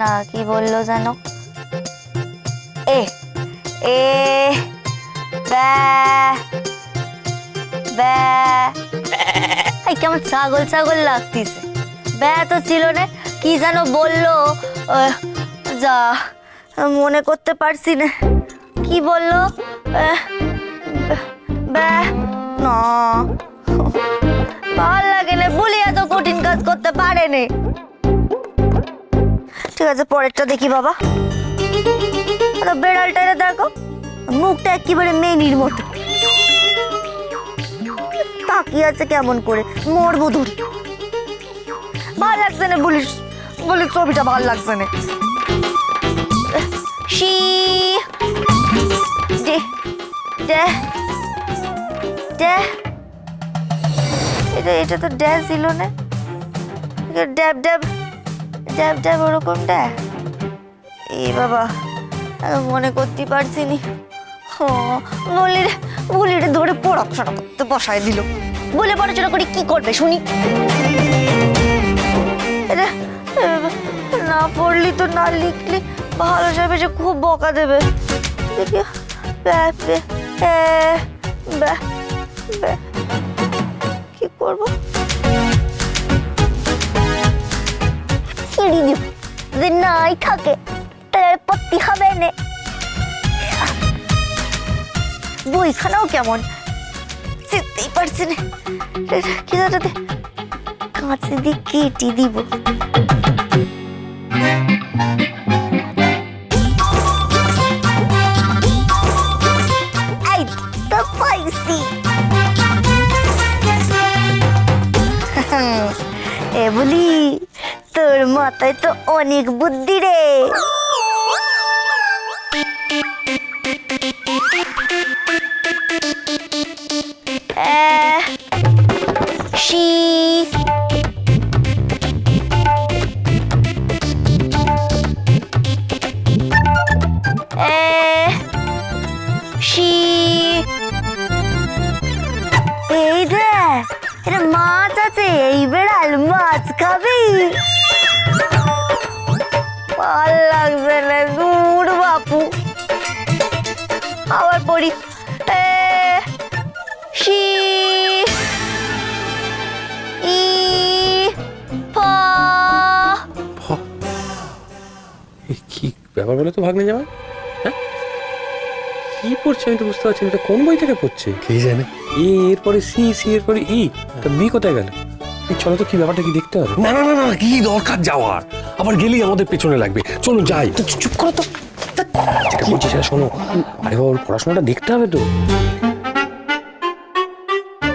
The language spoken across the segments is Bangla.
না, কি বললো যেন? এ এ ব্যা ব্যা, এই কেমন ছাগল ছাগল লাগতেছে। ব্যা তো ছিল না, কি যেন বললো, যা মনে করতে পারছি না। কি বললো? ব্যা না, ভাল লাগে না, বলি এত কঠিন কাজ করতে পারেনি। ঠিক আছে, পরেরটা দেখি বাবা। বেড়ালটা দেখো, মুখটা একেবারে মেনির মতো তাকিয়ে আছে কেমন করে, মরবো ধরি। ভাল লাগছে না, বলিস বলি ছবিটা ভাল লাগছে না। শি ডে ডে ডে, এটা তো ড্যাশ ছিল না, ড্যাব ড্যাব ড্যাব ড্যাব ওরকম ড্যা। এই বাবা মনে করতে পারছি নি। বলিরে ধরে পড়াশোনা করতে বসায় দিল। বলে পড়াশোনা করে কি করবে শুনি? না পড়লি তো না লিখলি ভালো যাবে, যে খুব বকা দেবে। দেখি কি করবো? ছিড়ি দিব, যে নাই থাকে তাহলে পত্তি হবে না। বইখানাও কেমন, চিনতেই পারছি না। কি জানাতে কাঁচি দিয়ে কেটে দিব। এই তো পাইছি। এ বলি, তোর মাথায় তো অনেক বুদ্ধি রে। শি শি, এই দেখ, এটা মাছ আছে। এই বেড়াল মাছ খাবি? ভাল লাগছে না, দূর বাপু। আবার পড়ি। শি ই ফা। কি ব্যাপার বলে তো ভাগ্নে যাওয়া? হ্যাঁ, কি পড়ছে আমি তো বুঝতে পারছি না। এটা কোন বই থেকে পড়ছে কে জানে? এরপরে সি, সি এরপরে ই, তা বি কোথায় গেল? চলো তো কি ব্যাপারটা কি দেখতে হবে। না না না না, কি দরকার যাওয়ার? আবার গেলেই আমাদের পেছনে লাগবে। চলো যাই। চুপ করো তো, যেটা বলছি সেটা শোনো। আরে বাবা, ওর পড়াশোনাটা দেখতে হবে তো।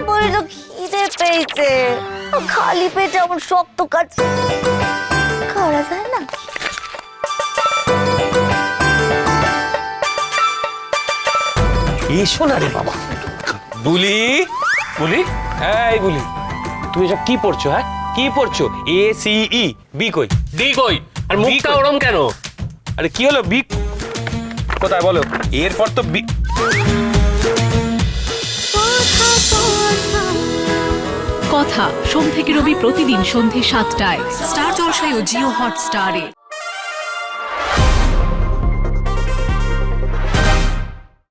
বলি তো খিদে পেয়েছে, খালি পেটে এমন শক্ত কাজ করা যায় না। এসো না রে বাবা। বুলি বুলি, এই বুলি, তুমি এসব কি পড়ছো? হ্যাঁ, কি পড়ছো? এ সি ই, বি কই? ডি কই? আর মুখটা ওরম কেন? আরে কি হলো? বি কোথায় বলো? এরপর তো বি। কথা সোম থেকে রবি প্রতিদিন সন্ধ্যে ৭টায় স্টার জলসায় ও জিও হটস্টারে।